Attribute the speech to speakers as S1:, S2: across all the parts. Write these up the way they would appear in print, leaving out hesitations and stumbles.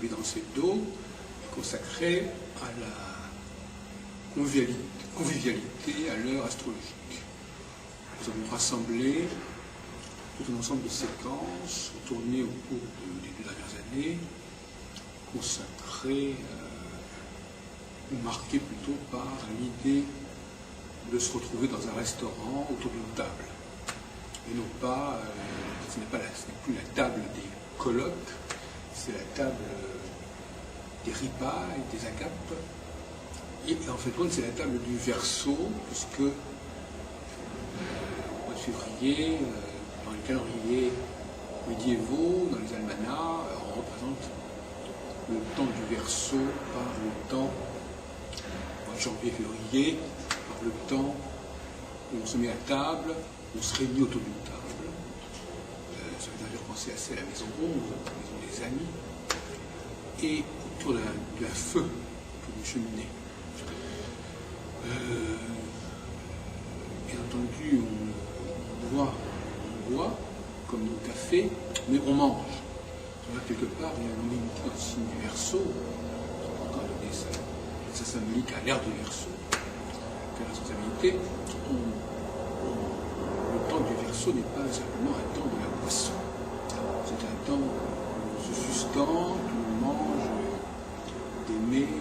S1: providenciaux d'eau est consacré à la convivialité à l'heure astrologique. Nous avons rassemblé tout un ensemble de séquences tournées au cours des 2 dernières années, consacrées ou marquées plutôt par l'idée de se retrouver dans un restaurant autour d'une table. Et non pas, ce n'est plus la table des colloques, c'est la table des ripailles, des agapes. Et en fait, c'est la table du Verseau, puisque au mois de février, dans les calendriers médiévaux, dans les almanachs, on représente le temps du Verseau par le temps, au mois de janvier-février, par le temps où on se met à table, on se réunit autour d'une table. Ça veut d'ailleurs penser assez à la maison ronde, la maison des amis, et autour d'un feu, autour d'une cheminée. Bien entendu, on boit comme au café, mais on mange. Quelque part, il y a une limite dans le signe du Verseau, qui peut encore donner sa symbolique à l'ère du Verseau, quelle responsabilité. Le temps du Verseau n'est pas simplement un temps de la boisson. C'est un temps où on se sustente, où on mange des mets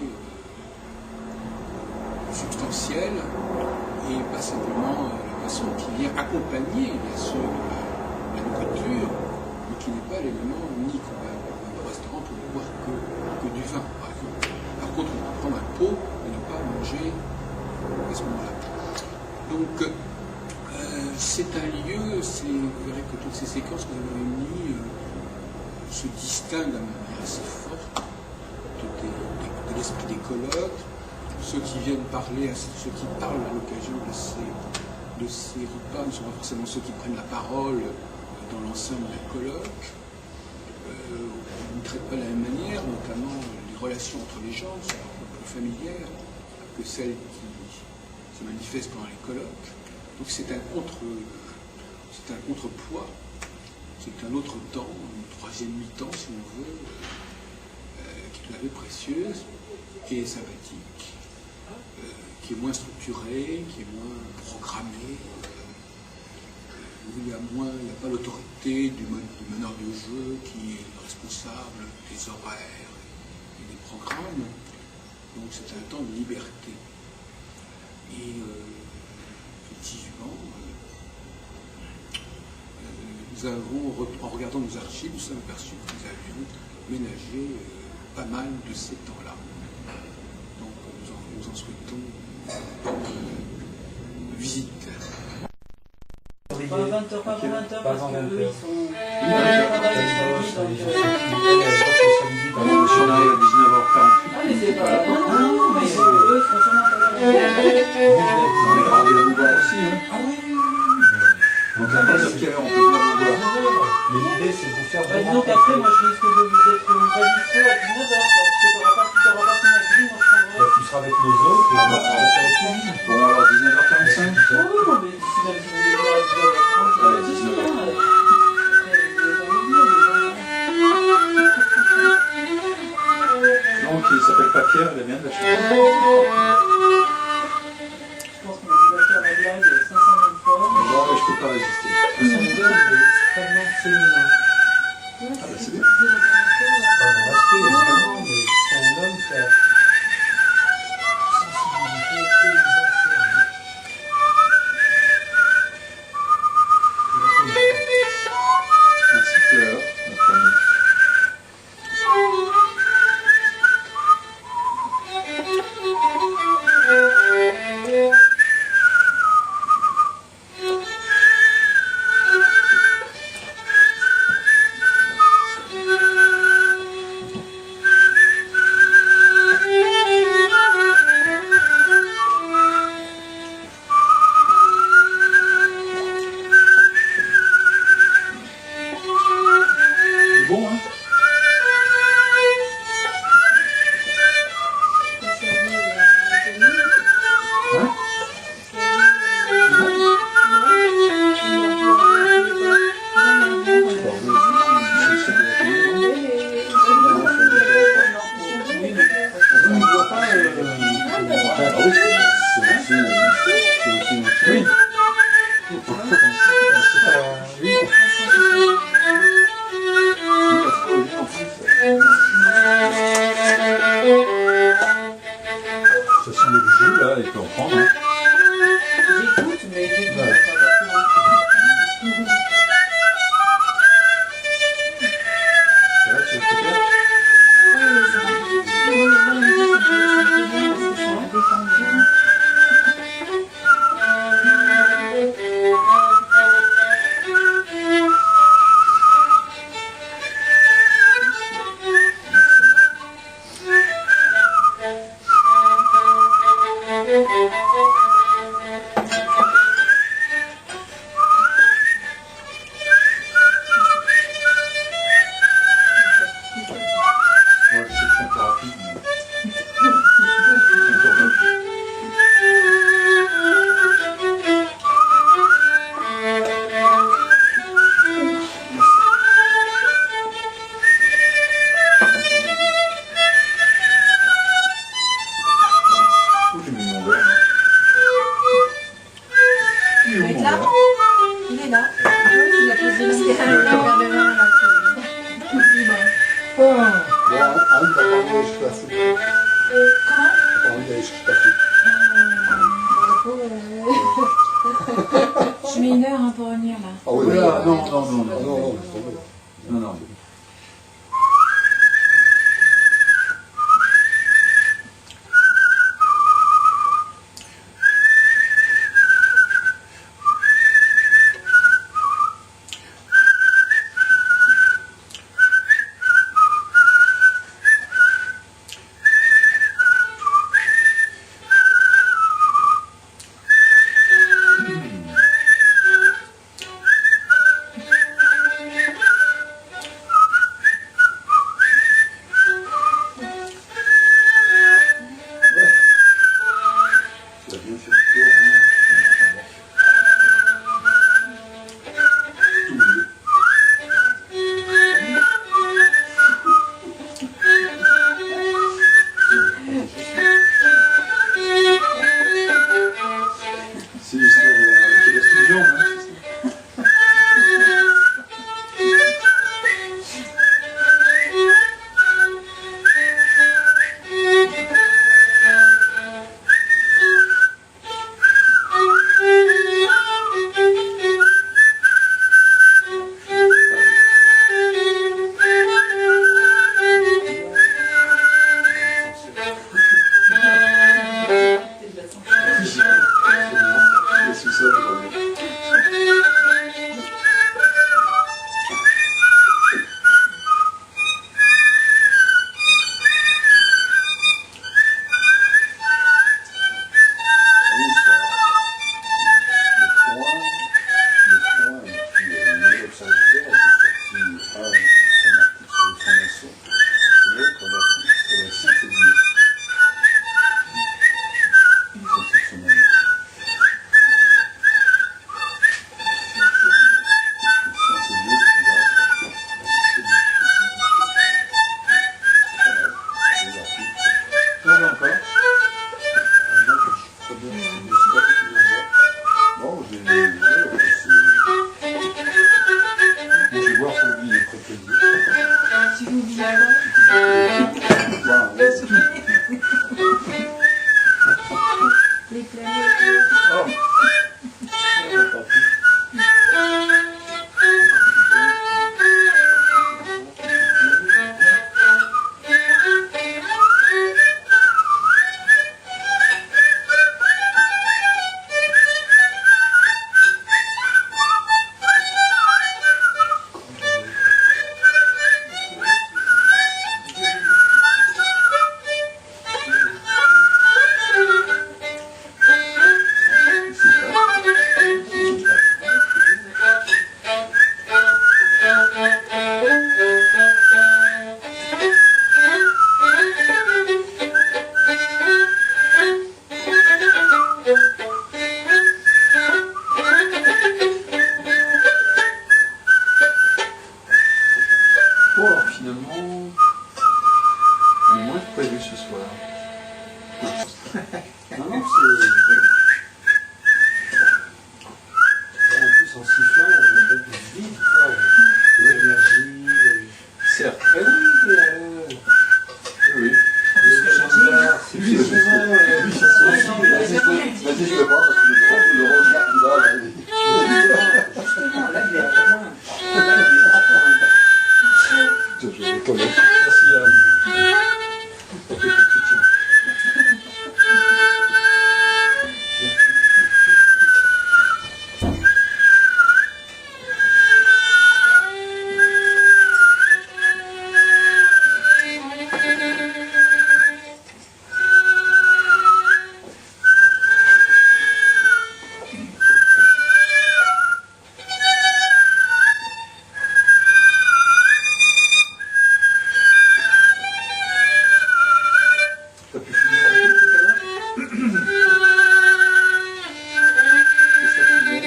S1: substantiels, et pas simplement la boisson qui vient accompagner, bien sûr, la nourriture, mais qui n'est pas l'élément unique. On va au restaurant pour ne boire que du vin, par exemple. Par contre, on peut prendre un pot et ne pas manger à ce moment-là. Donc, c'est un lieu, vous verrez que toutes ces séquences que nous avons réunies se distinguent de manière assez forte de l'esprit des colloques. Ceux qui viennent parler, ceux qui parlent à l'occasion de ces repas ne sont pas forcément ceux qui prennent la parole dans l'ensemble d'un colloque. On ne traite pas de la même manière, notamment les relations entre les gens sont plus familières que celles qui se manifestent pendant les colloques. Donc c'est un contrepoids, c'est un autre temps, une troisième mi-temps si on veut, qui est tout à fait précieuse, qui est sympathique, qui est moins structurée, qui est moins programmée, où il n'y a pas l'autorité du meneur de jeu qui est responsable des horaires et des programmes. Donc c'est un temps de liberté. Et effectivement, nous avons, en regardant nos archives, nous sommes aperçus que nous avions ménagé pas mal de ces temps-là. Donc nous en souhaitons une bonne visite.
S2: Pas 20h, pas avant 20h, parce qu'eux, ils sont...
S3: Si on arrive à 19h48.
S2: Ah, mais c'est pas... Non, mais eux, franchement, pas
S3: On est grandi à nous voir aussi.
S4: Ah oui.
S3: Donc à partir de quelle heure on peut venir nous voir?
S4: Mais l'idée, c'est de vous faire...
S2: Bah, disons qu'après, moi, je risque de vous être pas dispo à 19h, quoi. Tu n'auras pas fini avec lui, moi, je prendrai...
S4: Tu seras avec nous autres, et on va faire le suivi.
S3: Bon, alors 19h45.
S2: Oh, oui, non, mais si même si vous voulez venir à 19h30, je vais dire,
S3: Donc il s'appelle pas Pierre, il a bien de la chance.
S2: je pense qu'on a dû la faire la blague 500 000 fois.
S3: Non, mais je peux pas résister.
S4: C'est une gueule, mais extrêmement féminin.
S3: Ah bah c'est bien.
S4: Pas dans l'aspect, évidemment, mais c'est un homme qui a sensibilité exemplaire.
S3: Merci Claire, notre amie.
S5: Thank you.
S3: toute façon, le jus, là, il peut en prendre. Hein.
S2: J'écoute, mais j'écoute
S3: Ouais.
S2: pas forcément.
S3: Ça va, tu veux te faire?
S5: Oui, ça va. Oui, voilà, mais ça me fait bien parce que ça me détend bien.
S3: Ouais, je sais que je suis un peu rapide, mais... C'est encore bon. Où j'ai mis mon verre, hein. Il est où,
S5: Il est
S3: mon
S5: là.
S3: verre?
S5: Il est là. Oui, tu l'as posé parce qu'il y a un verre vers le vin là. Libre.
S3: Oh.
S4: Bon, Anne, t'as pas envie d'aller chercher la soupe.
S5: Comment
S4: T'as pas envie d'aller chercher ta soupe.
S5: Je mets 1 heure hein, pour venir là.
S4: Ah oui,
S3: Oula, non, non, non,
S4: Ah
S3: non.
S4: non, non, laisse tomber.
S3: Non, non.
S4: Tu as bien fait le tour, hein. Tout mieux. C'est l'histoire de la...
S3: Il reste une viande, hein, c'est ça?
S4: Le sous-sol, vraiment. Oui, ça. Le point et puis le nouvel observateur était sorti un article sur l'information et l'autre un article sur la science et vie. Cette semaine. Science et vie, c'est vrai. Les articles.
S3: Non, non, encore.
S4: Non, j'ai. Ouais,
S3: Bon, je vais voir pour lui, il est très plaisir.
S5: Tu vous dis quoi Les planètes.
S3: Oh. Bon, alors finalement, on est moins que prévu ce soir.
S4: Non, non, c'est. En plus, en sifflant, on a du vide, quoi. De l'énergie.
S3: Certes.
S4: Eh oui,
S3: Oui.
S4: les standards, c'est
S3: Oui,
S4: souvent Vas-y, je le vois parce que le regard qu'il a, là,
S2: Justement, là, il est à point. Là, il est à point.
S4: je vais connaître.
S3: Merci,
S4: T'as pu finir un peu tout à l'heure? Qu'est-ce que t'as filmé?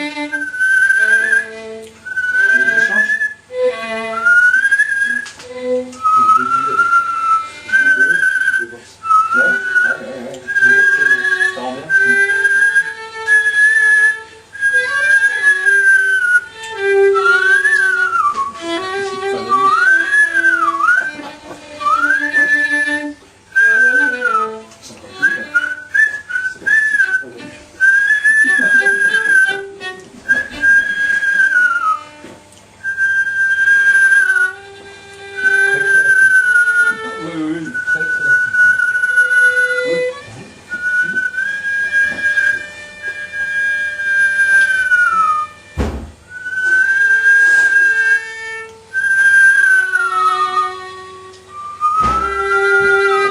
S4: Les échanges? Le début avec le boss. Ouais? Ouais.
S3: Ça rend bien?
S4: Oui.
S3: Très créatif.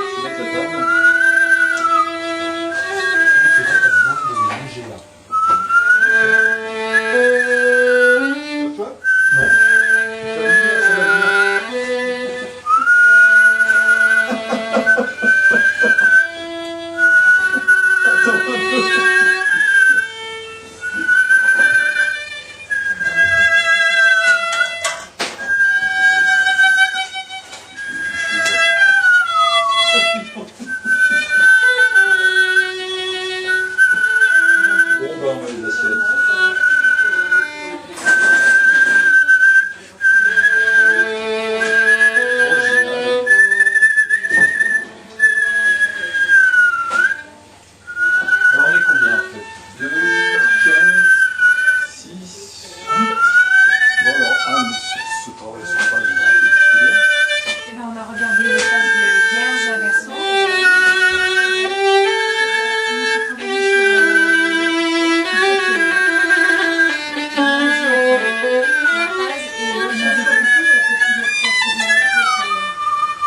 S4: Tu mets ta table.
S3: C'est vrai, t'as besoin de manger là.
S4: Toi?
S3: Non.
S4: Ça va venir, ça va venir. Attends un peu.
S3: Bon, bah, on va les assiettes.
S4: Oh, génial.
S3: Alors, on est combien en fait?
S4: 2, 15, 6, 8. Bon alors, Anne, ce travail sur page, c'est bien.
S5: Eh ben, on a regardé les phases de Vierge à Verseau.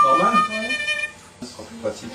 S3: Normal?
S4: Ce sera plus pratique.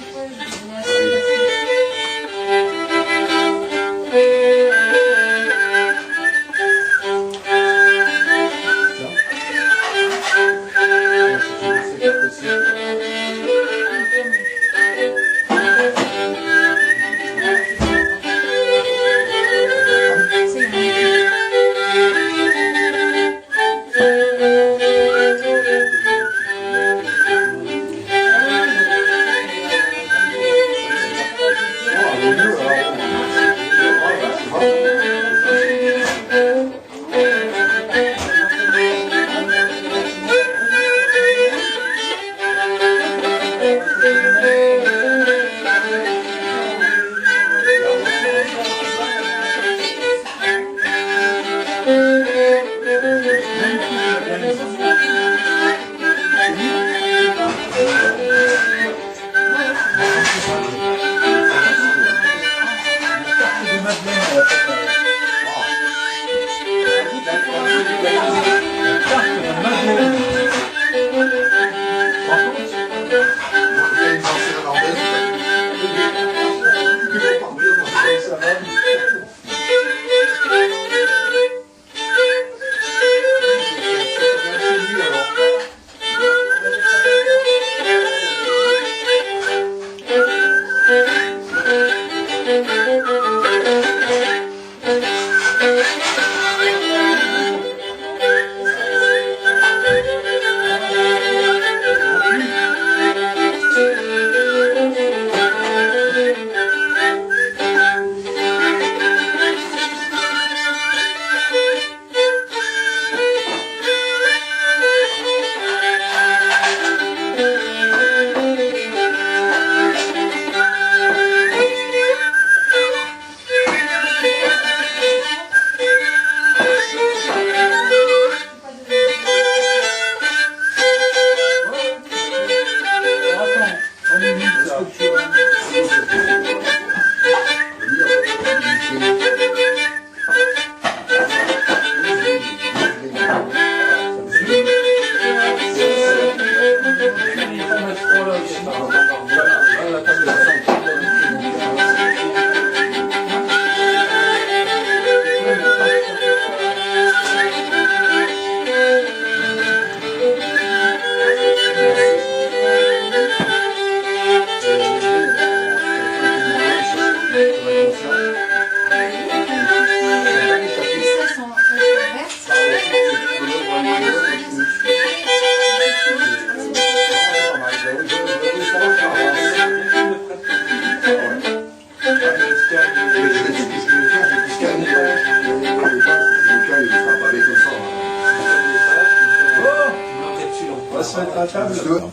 S2: la table.